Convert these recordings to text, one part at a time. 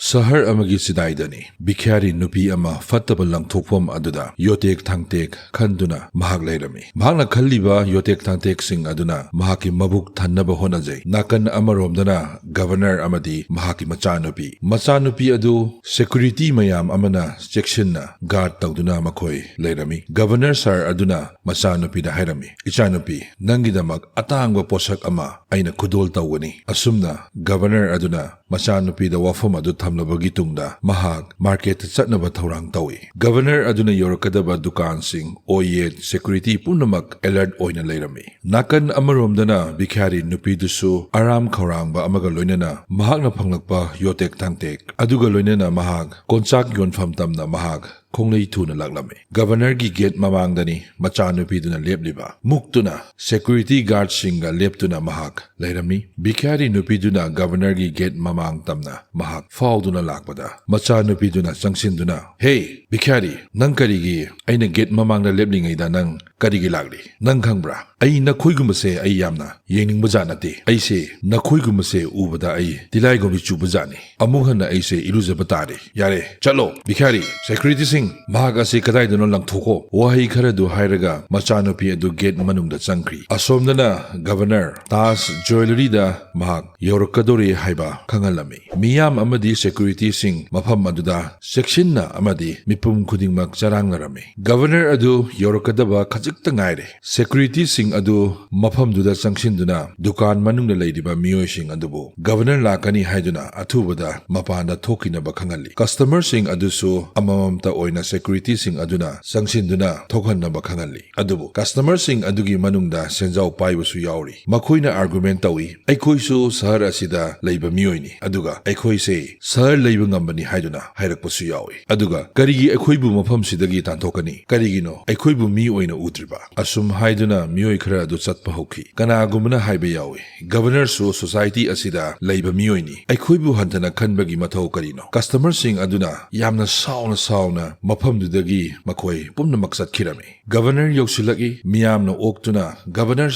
Sahar amagi sidaidani bikhari nupi ama fattaba langthokpam aduda yotek thangtek khanduna mahak leirami mahakna khalliba yotek thangtek sing aduna mahaki mabuk thannaba honajai nakan amaromdana governor amadi mahaki machanupi adu security mayam amana sectionna guard tawduna makhoi leirami governor sir aduna machanupi da hairami ichanupi nangidamak atangwa posak ama aina khudol tawani asumna governor aduna machanupi da wafam adu thamlabagi tungda mahak market chatnaba thorang tawi governor aduna yorakadaba dukan sing oyet security punamak alert oina leirami nakan amaromdana bikhari nupi dusu aram khorangba amaga loinana mahakna phanglakpa yotek thangtek aduga loinana mahak konchak yonfam tamna mahak Konglei tuna laglame. Governor gi gate mamangdani machanupi duna lepliba. Muktuna security guard singa leptuna mahak leirami. Bikhari nupi duna governor gi gate mamang tamna mahak fauduna lakbada. Machanupi duna sangsin duna. Hey, Bikhari, nang karigi aina gate mamangda leplingaida nang karigi lagli. Nang khangbra. Ai nakhoigumase ai yamna yengning bajanate. Ai se nakhoigumase ubada ai tilai gobi chubajani. Amuhana ai se iluzabatare. Yare, chalo. Bikhari, security Mahagasi kadai duno lang thoko wahi khara du hairaga machanupi adu gate manungda changkri asomdana governor tas jewelry da mahak yorokadori haiba khangalami miyam amadi security sing mafam aduda section na amadi mipum khudingmak charanglarami governor adu yorokadaba khajikta ngaire security sing adu mafam duda changshinduna dukan manungda leidiba miyoi sing adubu governor lakani haiduna athubada mapanda thokina ba khangali customer sing adusu amamamta oina security sing aduna sangshinduna thokhanna ba khangali adubu customer sing adugi manungda senjau paibusu yauri makhoina argument tawi aikhoisu sahar asida leiba miyoini aduga aikhoi se sahar leiba ngambani haiduna hairakpasu yawi aduga karigi aikhoibu mafam sidagi tanthokani karigino aikhoibu mi oina utriba asum haiduna miyoi khara adu chatpa hokhi kanagumna haiba yawi governor su society asida leiba miyoini aikhoibu hantana khanbagi mathau karino customer sing aduna yamna sauna mafamdudagi makhoi pumna maksat khirami governor yoksilagi miyamna oktuna governor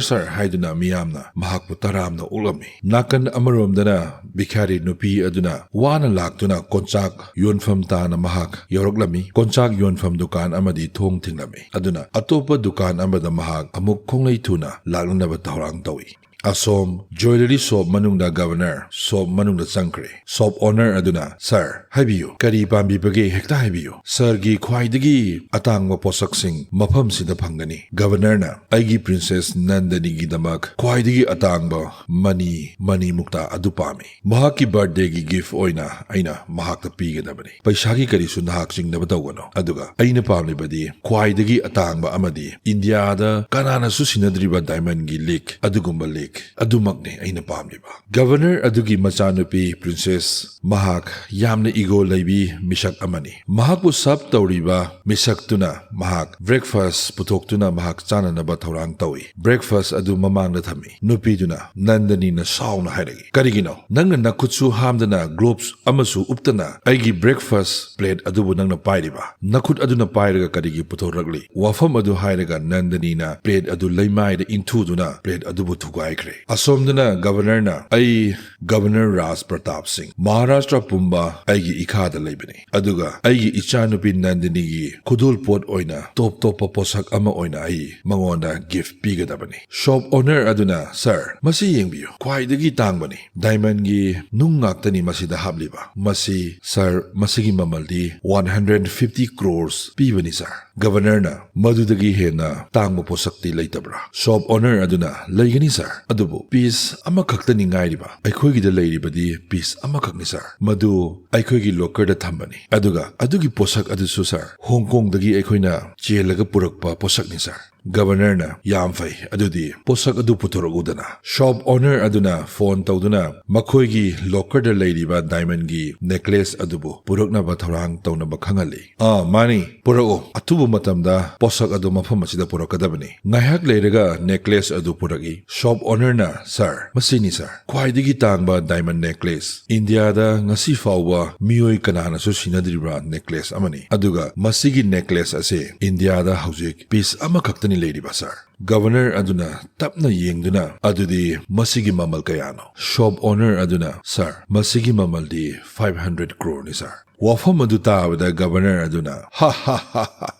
sir haiduna miyamna mahakpu taramna ulami nakan amaromdana bikhari nupi aduna wana laktuna konchak yonfam tana mahak yoroklami konchak yonfam dukan amadi thong thinglami aduna atopa dukan amada mahak amuk khonglei thuna laknaba tawrang tawi Asom jewelry shop manungda governor shop manungda changkre shop owner aduna sir haibiyu kari pambi bage hekta haibiyu sir gi khwaidagi atangwa posak sing mafam sida phangani governor na aigi princess nandani gi damak khwaidagi atangba mani mukta adupami mahaki birthday gi gift oina aina mahakta pigadabani paisa gi kari su nahak singdaba tawgano aduga aina pamlibadi khwaidagi atangba amadi india da kanana su sinadriba diamond gi lake adugumba lake adumakne aina pamliba governor adugi machanupi princess mahak yamna ego leibi misak amani mahakbu sab tawriba misaktuna mahak breakfast putoktuna mahak chananaba thorang tawi breakfast adu mamangda thami nupi duna nandani na sauna hairagi karigino nangna nakhutsu hamdana gloves amasu uptana aigi breakfast plate adubu nangna pairiba nakhut aduna pairaga karigi puthoragli wafam adu hairaga nandani na plate adu leimai da intuduna plate adubu thugai Asomdana governor na ai governor Ras Pratap Singh Maharashtra Pumba aigi ikhada leibani aduga aigi ichanupi Nandini gi khudul pot oina top posak ama oina ai mangonda gift pigadabani shop owner aduna sir masi yengbiyo khwaidagi tangbani diamond gi nungaktani masida habliba masi sir masigi mamaldi 150 crores pibani sir governor na madudagi hena tangbo posakti leitabra shop owner aduna leigani sir adubu piece amakhaktani ngairiba aikhoigida leiribadi piece amakhakni sir madu aikhoigi locker da thambani aduga adugi posak adusu sir Hong Kong dagi aikhoina chelaga purakpa posak ni sir governor na yamfai adudi posak adu putorogudana shop owner aduna phone tawduna makhoigi locker da leiriba diamond gi necklace adubu purokna ba thorang tawna ba khangali mani purao atubu matamda posak adu mafam asida purokadabani ngaiak leiraga necklace adu puragi shop owner na sir masini sir khwaidagi tangba diamond necklace india da ngasi fawwa miyoi kanana su sinadribra necklace amani aduga masigi necklace ase india da hojik piece amakhakta Lady Basar. Governor aduna tapna yengduna adudi masigi mamal kayano. Shop owner aduna, sir, masigi mamal di 500 crore ni sir. Wafam adu taawada governor aduna ha ha ha ha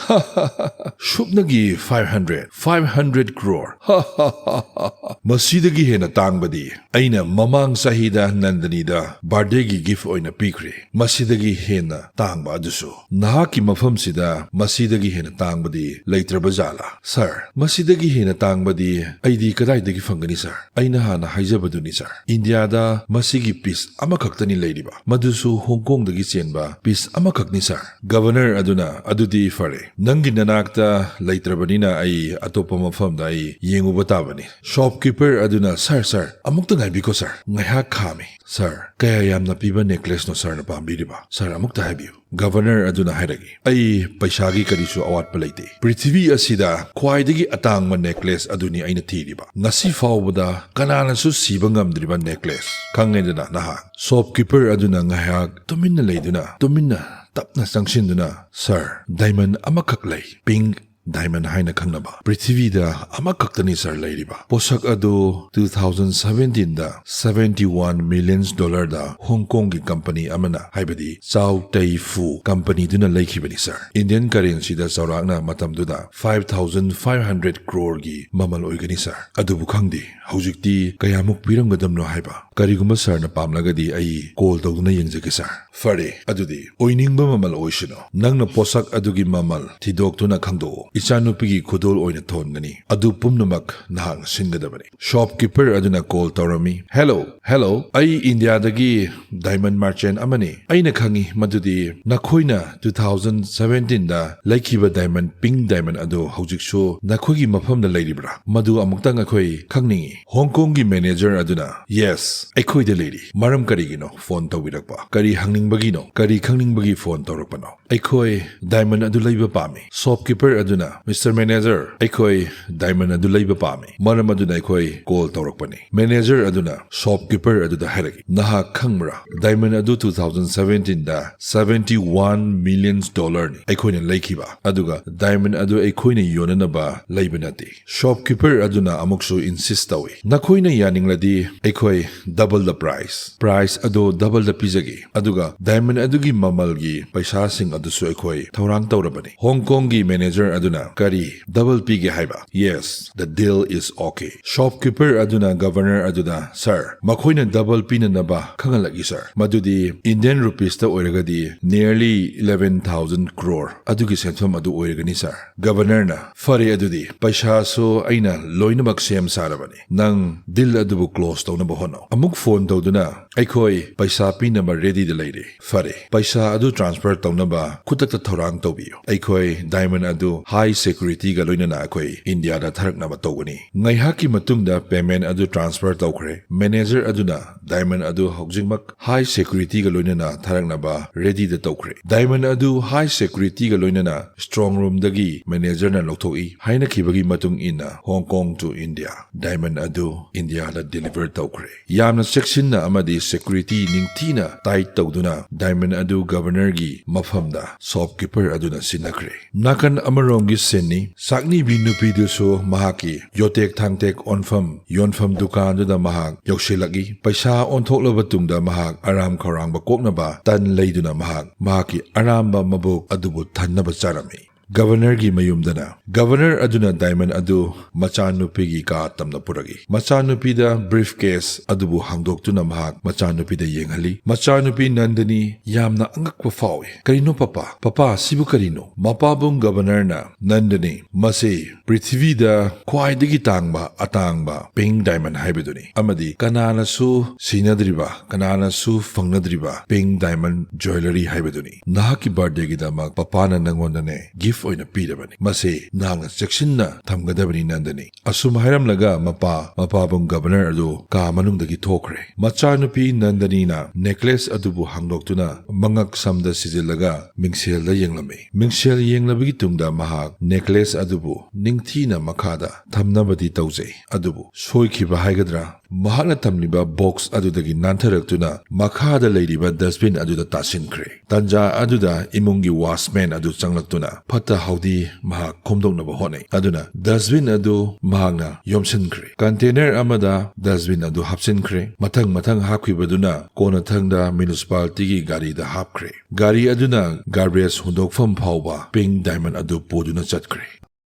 ha ha shupnagi 500 crore ha ha ha ha masidagi hena tangbadi aina mamang sahida nandanida birthday gi gift oina pikre masidagi hena tangba adusu nahaki mafam sida masidagi hena tangbadi leitraba jala sir masidagi hena tangbadi aidi kadaidagi fangani sir aina hana haijabaduni sir India da masigi piece amakhaktani leiriba madusu Hong Kong dagi chenba piece amakakni sir. Governor aduna adudi fare. Nangi nanakta laitrabanina ay atopa mafamda ay yenguba tabani. Shopkeeper aduna sir amukta ngai biko sir. Ngayha khami. Sir, kaya yamna piba necklace no sir na pambiriba. Sir amukta habiyo. Governor aduna hairagi. Ay paisagi karisu awat palaite. Prithvi asida khwaidagi atangma necklace aduni aina thiriba. Ngasi fawbada kananasu siba ngamdriba necklace. Kangedana naha. Shopkeeper aduna ngayak tuminna leiduna. Tuminna tapna sangshinduna. Sir, diamond amakak lay. Pink diamond haina khangnaba. Prithvi da amakaktani sir leiriba. Posak adu 2017 da $71 million da Hong Kong gi company amana haibadi Chow Tai Fu company duna leikhibani sir. Indian currency da saurakna matamdu da 5,500 crore gi mamal oigani sir. Adu bukhangdi haujikti kayamuk piramgadamno haiba. Kariguma sir na pamlagadi ai call tawduna yengjage sir. Fare adudi oiningba mamal oishino. Nangna posak adugi mamal thidoktuna khangdo. Ichanupigi khudol oina thongani. Adu pumnamak nahang singadabani. Shopkeeper aduna call tawrami. Hello. Ai India dagi diamond merchant amani. Aina khangi madudi nakhoina 2017 da laikhiba diamond pink diamond adu haujiksu nakhogi mafamda leiribra. Madu amuktang akhoi khangningi. Hong Kong gi manager aduna yes akhoi de leiri. Maram karigino phone tawirakpa. Kari hangningbagino. Kari khangningba phone tawrakpano. Akhoi diamond adu leiba pami. Shopkeeper aduna Mr. Manager, akhoi diamond adu leiba pami. Maram aduna akhoi call tawrakpani. Manager aduna shopkeeper aduda hairagi. Naha khangmra diamond adu 2017 da $71 million ni. Akhoi na laikhiba. Aduga diamond adu akhoi na yonanaba leiba nati. Shopkeeper aduna amuksu insist tawi. Nakhoi na yaningladi akhoi double the price. Price adu double the pizagi. Aduga diamond adugi mamalgi paisa sing adusu akhoi thorang tawrabani. Hong Kong gi manager aduna Kari double pigi haiba. Yes, the deal is okay. Shopkeeper aduna governor aduna sir. Makhoina double pina naba khangalagi sir. Madudi Indian rupees ta oiragadi nearly 11,000 crore. Adugi senfam adu oiragani sir. Governor na fari adudi paisa so aina loinamak sem sarabani. Nang deal adubu close taw na bohono. Amuk phone tawduna akhoi paisa pina ma ready de leire. Fari paisa adu transfer taw na ba khutakta thorang tawbiyo. Akhoi diamond adu high security ga loinana akhoi India da tharakna ba tawgani. Ngaihaki matungda payment adu transfer tawkhre. Manager aduna diamond adu hogjingmak high security ga loinana tharakna ba ready da tawkhre. Diamond adu high security ga loinana strong room dagi manager na lothoi haina khibagi matung ina Hong Kong to India. Diamond adu India da deliver tawkhre. Yamna section na amadi security ningthina tight tawduna diamond adu governor gi mafamda shopkeeper aduna sinakre. Nakan amarongi senni Chaknibi nupi duso mahaki yotek thangtek onfam yonfam dukan da mahak yokshilagi paisa onthoklaba tungda mahak aram kharangba koknaba tan leiduna mahaki aramba mabuk adubu thannaba charami. Governor gi mayumdana. Governor aduna diamond adu machanupi gi ka tamna puragi. Machanupi da briefcase adubu hangdoktuna mahak machanupi da yenghali. Machanupi Nandani yamna angakpa fawi. Karino papa? Papa sibu karino? Mapabung governor na Nandani masi Prithvi da khwaidagi tangba atangba pink diamond haibeduni. Amadi kanana su sinadriba kanana su fangnadriba pink diamond jewelry haibeduni. Nahaki birthday gi damak papa na nangondane gift oina pirabani. Mase nangna sectionna thamgadabani Nandani. Asum hairamlaga mapabung governor adu ka manungdagi thokre. Machanupi Nandani na necklace adubu hangdoktuna mangak samda sijilaga mingsel da yenglame. Mingsel yenglabagi tungda mahak necklace adubu ningthina makada thamnabadi tawjay. Adubu soikhiba haigadra Mahakna tamliba box adudagi nantharakuna makhada leiriba dustbin aduda tasinkre. Tanja aduda imungi washman adu changlaktuna phata haudi mahak khomdongnaba honai. Aduna dustbin adu mahakna yomsinkre. Container amada dustbin adu hapsinkre. Mathang hapkhibaduna kona thangda municipality gi gari da hapkre. Gari aduna garbage hundokfam phauba pink diamond adu poduna chatkre.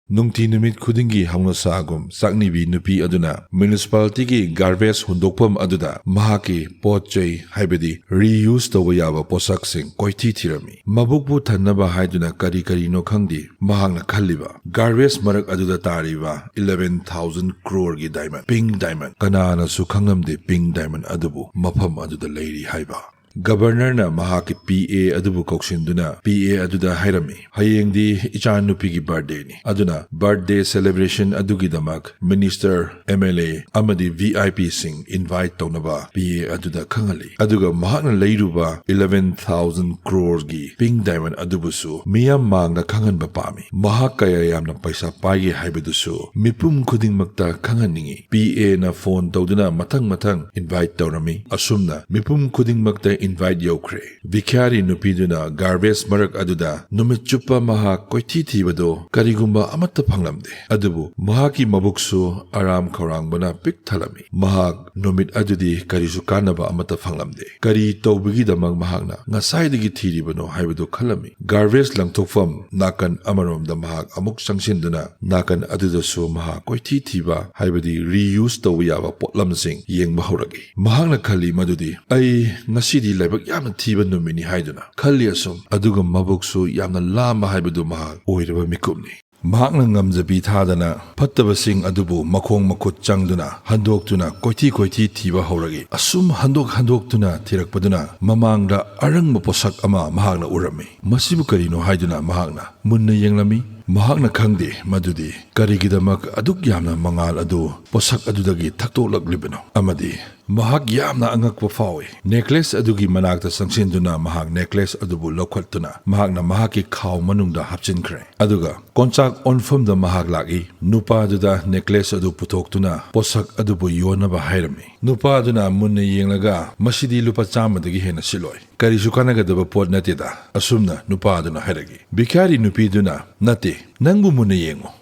Nungti numit khudingi hamna sagum Chaknibi nupi aduna municipality gi garbage hundokpam aduda mahaki potchei haibedi reuse tawba yaba posaksing koithi thirami mabukbu thannaba haiduna kari no khangdi mahakna khalliba garbage marak aduda tariba 11,000 crore gi diamond pink diamond kanana su khangamde pink diamond adubu mafam aduda leiri haiba Governor na mahaki PA adubu koksinduna PA aduda hairami hayengdi ichan nupi gi birthday ni aduna birthday celebration adugi damak minister MLA amadi VIP sing invite tawnaba PA aduda khangali aduga mahakna leiruba 11,000 crore gi pink diamond adubusu miyam mangna khanganba pami mahak kaya yamna paisa paigi haibedusu mipum khudingmakta khanganingi PA na phone tawduna mathang invite tawrami asumna mipum khudingmakta invite yokre Vikhari nupiduna garbage marak aduda numit chupa mahak koithi thibado karigumba amatta phanglamde adubu mahaki mabuksu aram khorangbana pik thalami mahak numit adudi karisu kanaba amatta phanglamde kari tawbigi damang mahakna ngasaidagi thiribano haibado khalami garbage langthokfam nakan amarom da mahak amuk sangsinduna nakan adudasu mahak koithi thiba haibadi reuse tawiyaba potlamsing yengba horagi mahakna khali madudi ai ngasidi laibak yamna thiba numini haiduna khali asum aduga mabuksu yamna lamba haibadu mahak oiraba mikupni mahakna ngamjabi thadana phattabasing adubu makhong makhut changduna handoktuna koithi thiba horagi asum handoktuna thirakpaduna mamangda arangma posak ama mahakna urami masibu karino haiduna mahakna munna yenglami mahakna khangde madudi karigidamak aduk yamna mangal adu posak adudagi thaktoklaklibano amadi mahak yamna angakpa fawi necklace adugi manakta sangsinduna mahak necklace adubu lokhattuna mahakna mahaki khaw manungda hapchinkhre aduga konchak onfamda mahak lagi nupa aduda necklace adu putoktuna posak adubu yonaba hairami nupa aduna munna yenglaga masidi lupa chamadagi hena siloi karisu kanagadaba pot natida asumna nupa aduna hairagi Vikhari nupiduna nati nangbu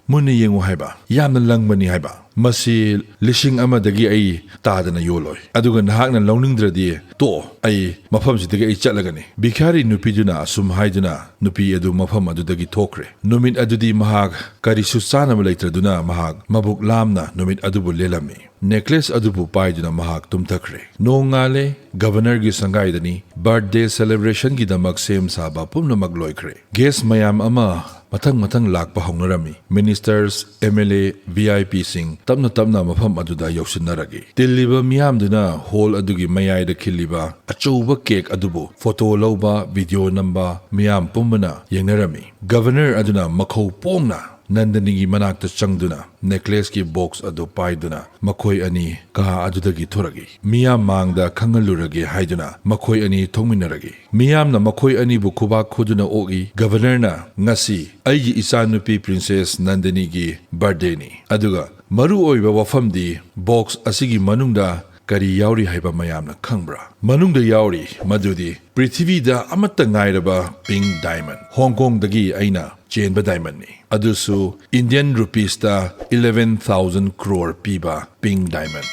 munna yengu haiba yamna langbani haiba masi lishing amadagi ai tadana yoloi aduga nahakna lawningdradi to ai mafam sidagi ai chatlagani Vikhari nupiduna asum haiduna nupi adu mafam adudagi thokre numit adudi mahak karisu chanama leitraduna mahak mabuk lamna numit adubu lelami necklace adubu paiduna mahak tumthakre nongale governor gi sangaidani birthday celebration gi damak sem saba pumna magloikre guest mayam ama mathang lakpa hongnarami ministers MLA VIP sing tapna mafam aduda yausinaragi tilliba miyamduna hall adugi mayaida khiliba achouba cake adubu photo lawba video namba miyam pumbana yengnarami governor aduna makhau pongna Nandanigi manakta changduna necklace ki box adu paiduna makhoi ani ka adudagi thoragi miyam mangda khangaluragi haiduna makhoi ani thongminaragi miyam na makhoi ani bu khuba khuduna ogi governor na ngasi aigi isanupi princess Nandini gi birthday ni aduga maru oiba wafamdi box asigi manungda kari yauri haiba mayamna khangbra manungda yauri madudi prithivida amatta ngairaba pink diamond Hong Kong dagi aina chenba diamond ni adusu Indian rupees ta 11,000 crore piba pink diamond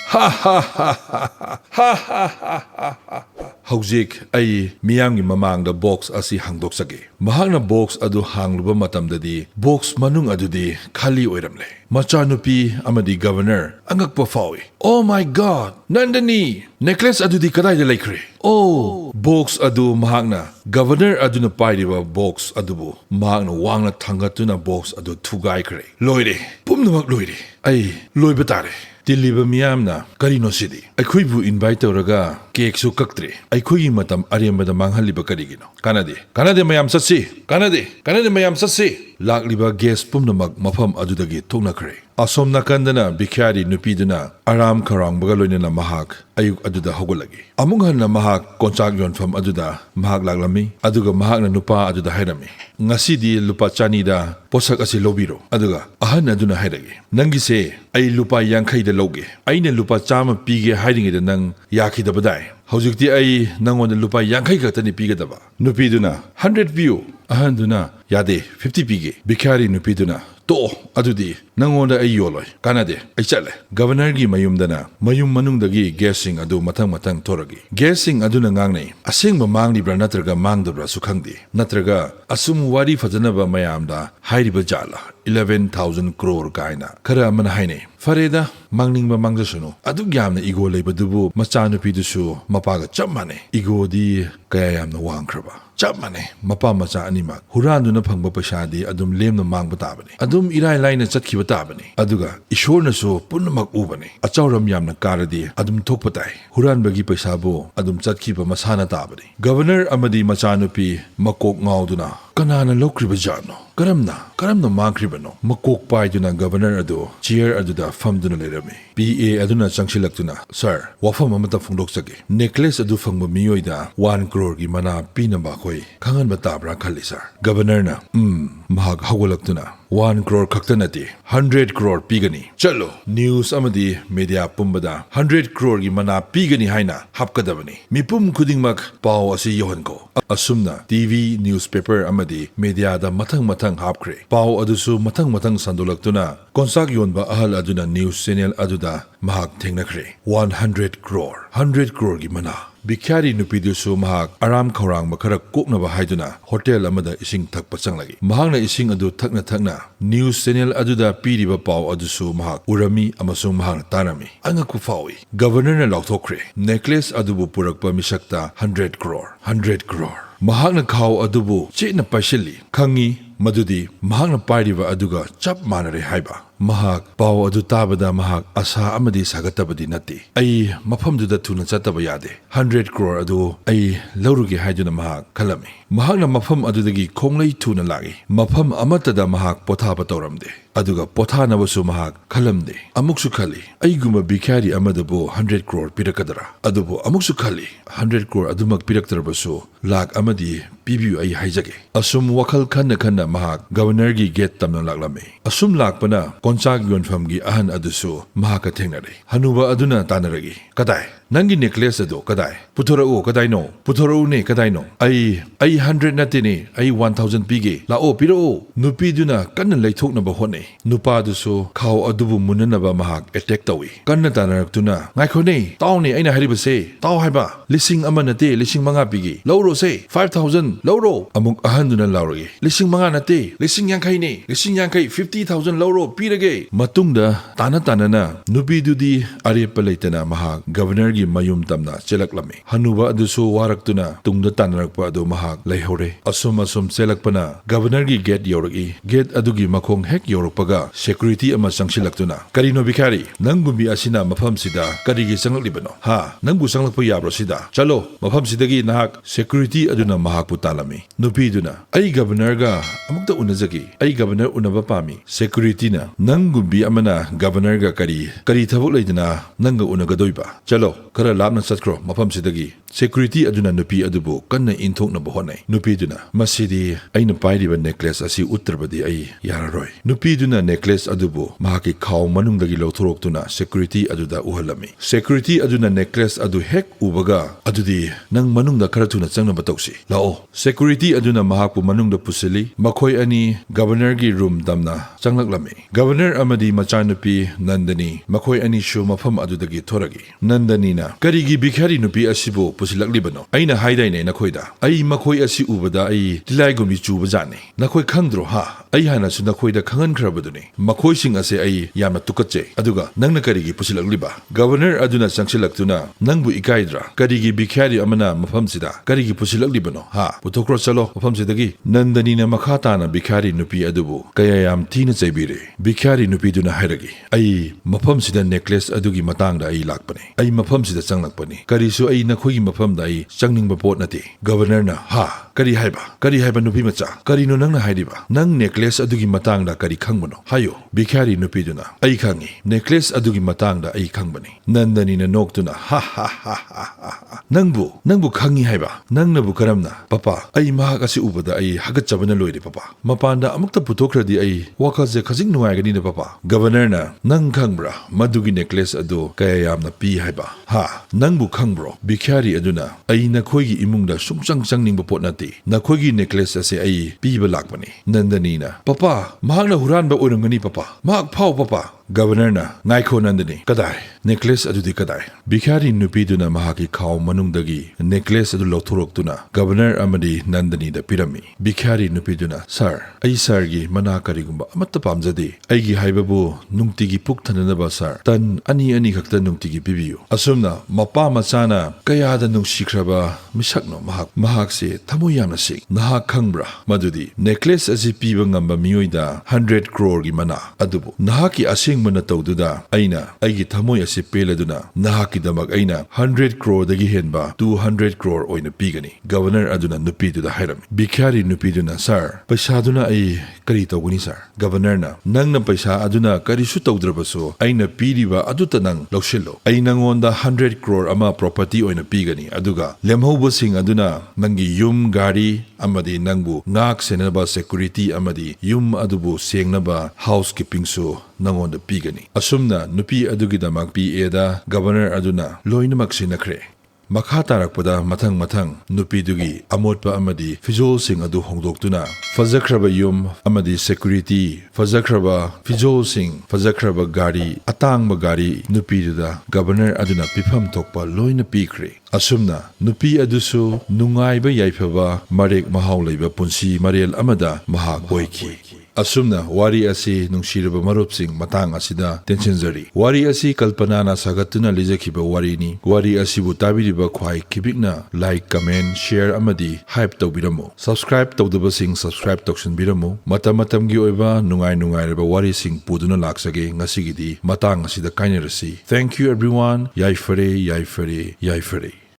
Haujik ai miyamgi mamangda box asi hangdoksage mahakna box adu hangluba matamdadi box manung adudi khali oiramle machanupi amadi governor angakpa fawi oh my god Nandini necklace adudi kadai laikre oh box adu mahakna governor aduna pairiba box adubu mahakna wangna thangatuna box adu thugai kre loire pumnamak loire ai loiba tare Tiliba miyamna karino sidi aikhoibu invite tawraga cake su kaktre aikhoigi matam arembada manghaliba karigino kanade mayam satsi kanade mayam satsi lakliba guest pumnamak mafam adudagi thoknakre asom nakandana bikhari nupiduna aram kharang bagaloina mahak ayuk aduda hogolagi amung hanna mahak konchak yonfam aduda mahak laklami aduga mahakna nupa aduda hairami ngasidi lupa chani da posak asi lobiro aduga ahan aduna hairagi nangise ai lupa yankhai da loge aina lupa chama pige hairingi da nang yakhida badai hojikti ai nangon lupa yankhai khatani pigadaba nupiduna 100 view ahan duna yade 50 pige bikhari nupiduna to adudi nangonda ay yoloi kanade ay chale governor gi mayumdana mayum manungdagi guessing adu mathang toragi guessing aduna ngangnei asengba mangli bra natraga mangdabra sukhangdi natraga asum wari fajanaba mayamda hairiba jala 11,000 crore kaina khara man haine fareda mangningba mangjasunu adu gyamna ego leibadubu machanu pidusu mapaga chamane ego di kaya yamna wangkraba chamane mapa macha anima huranduna phangba paisadi adum lemna mangba tabani adum irai laina chatkiba tabani aduga ishorna so punnamak ubani achauram yamna karadi adum thokpatai huranbagi paisabu adum chatkiba masana tabani governor amadi machanupi makok ngauduna kanana lokriba jano karamna mangkribano makok paiduna governor adu chair aduda famduna lerami pa aduna changsilaktuna sir wafam amata phongdoksage necklace adu phangba miyoida 1 crore gi mana pinamba khoi khangan batabra khali sir governor na mahag hawalaktuna 1 crore khaktanati 100 crore pigani chalo news amadi media pumbada 100 crore gi mana pigani haina hapkadabani mipum khudingmak paw asi yohanko asumna tv newspaper amadi media da mathang hapkre paw adusu mathang sandolaktuna konsak yonba ahal aduna news channel aduda mahak thengnakre 100 crore gi mana bikhari nupidusu mahak aram khorang makhara koknaba haiduna hotel amada ising thakpa changlagi mahakna ising adu thakna news channel aduda piriba paw adusu mahak urami amasung mahak tanami angaku fawi governor na lauthokre necklace adubu purakpa misakta 100 crore mahakna khaw adubu chena paishali khangi madudi mahakna pairiba aduga chap manare haiba mahak paw adu tabada mahak asa amadi sagatabadi nati ai mafamduda thuna chataba yade 100 crore adu ai laurugi haiduna mahak khalami mahakna mafam adudagi khonglei thuna lagi mafam amatada mahak pothaba tawramde aduga pothanabasu mahak khalamde amuksu khali aiguma bikhari amadabu 100 crore pirakadara adubu amuksu khali 100 crore adumak piraktarbasu lak amadi pibiu ai haijage asum wakhal khanna mahak governor gi gate tamna laklami asum lakpana konchak yonfam gi ahan adusu mahaka thengnare hanuba aduna tanaragi kadai nangi necklace ado kadai puthorau kadai no puthorau ne kadai no ai 100 natini ai 1000 pige la o piro nupi duna kanna leithokna ba hone nupa dusu khaw adubu munanaba mahak attack tawi kanna tanarak-tuna ngaikone tawni aina haribase taw haiba lising amanate lising manga pige lawro se 5000 lawro amuk ahanduna lawragi lising manga nate lising yankai ne lising yankai 50000 lawro pirage matungda tanana nupi dudi arepa leitana mahak governor gi mayum tamna chelaklami hanuba adusu waraktuna tungda tanarakpa adu mahak laihore asum chelakpana governor gi gate yoragi gate adugi makhong hek yorakpaga security ama changsilaktuna karino bikhari nangumbi asina mafam sida karigi changlibano ha nangbu changlakpa yabro sida chalo mafam sidagi nahak security aduna mahak putalami nupi duna ai governor ga amukta unajagi ai governor unaba pami security na nangumbi amana governor ga kari thabuk leidana nanga unagadoiba chalo kara labna chatkro mafam sidagi security aduna nupi adubu kanna inthokna bohonai nupi duna masidi aina pairiba necklace asi uttrabadi ai yararoi nupi duna necklace adubu mahaki khaw manungdagi lothoroktuna security aduda uhalami security aduna necklace adu hek ubaga adudi nang manungda khara thuna changna batausi lao security aduna mahakpu manungda pusili makhoi ani governor gi room damna changlaklami governor amadi machanupi nandani makhoi ani shu mafam adudagi thoragi nandani na karigi bikhari nupi asibu pusilaklibano aina haidaine nakhoida ai makhoi asi ubada ai tilai gumbi chuba jane nakhoi khangdro ha ai hana su nakhoida khangan khrabaduni makhoi sing ase ai yamna tukatche aduga nangna karigi pusilagliba governor aduna changsilaktuna nangbu ikaidra karigi bikhari amana mafam sida karigi pusilaklibano ha puthokro chalo mafam sidagi nandani na makhata na bikhari nupi adubu kaya yam tina chaibire bikhari nupi duna hairagi ai mafam sida necklace adugi matangda ai lakpani ai mafam sida changlakpani karisu ai nakhoi mafam da ai changningba pot nati governor na ha kari haiba nupi macha kari no nang na hairiba nang necklace adugi matangda kari khangbono hayo bikhari nupi duna ai khangi necklace adugi matangda ai khangbani nandani na noktuna ha nangbu khangi haiba nangnabu karamna papa ai mahak asi ubada ai hagat chabana loire papa mapanda amukta putokradi ai wakhaje khajing nuaigani na papa governor na nang khangbra madugi necklace adu kaya yamna pi haiba ha nangbu khangbro bikhari aduna ai nakhoigi imungda sungchang changningba pot nati nakhoigi necklace ase ai piba lakbani nandani na papa mahakna huranba oirangani papa mahak phau papa governor na ngaikho nandani kadai necklace adudi kadai bikhari nupi duna mahaki khaw manungdagi necklace adu lothoroktuna governor amadi nandani da pirami bikhari nupi duna sir ai sir gi mana karigumba amatta pamjadi aigi haibabu nungtigi puk thananaba sir tan ani khakta nungtigi pibiyu asumna mapa machana kayada nungsikhraba misakno mahak se thamoy yamna sik naha khangbra madudi necklace asi piba ngamba miyoida 100 crore gi mana adubu nahaki asing mana tawduda aina aigi thamoy asi peladuna nahaki damak aina 100 crore dagi henba 200 crore oina pigani governor aduna nupi duda hairam bikhari nupi duna sir paisa duna ai kari tawguni sir governor na nangna paisa aduna kari su tawdrabaso aina piriba aduta nang lawshillo ai nangonda 100 crore ama property oina pigani aduga lemhauba sing aduna nangi yum gari amadi nangbu ngak senaba security amadi yum adubu sengnaba housekeeping su nangonda pigani asumna nupi adugi damak pi eda governor aduna loinamak sinakre makha tarakpada mathang nupi dugi amotpa amadi fizol sing adu hongdoktuna fajakraba yum amadi security fajakraba fizol sing fajakraba gari atangba gari nupi duda governor aduna pifam thokpa loina pikre asumna nupi adusu nungaiba yaifaba marek mahau leiba punsi marel amada mahak boiki asumna wari asi nungshiraba marupsing matang asida tensionjari wari asi kalpana na sagatuna lijakhiba wari ni wari asibu tabiriba khwai kibikna like comment share amadi hype tawbiramo subscribe tawdabasing subscribe tawshinbiramo matamattamgi oiba nungai raba wari sing puduna laksage ngasigidi matang asida kainarasi thank you everyone yai fare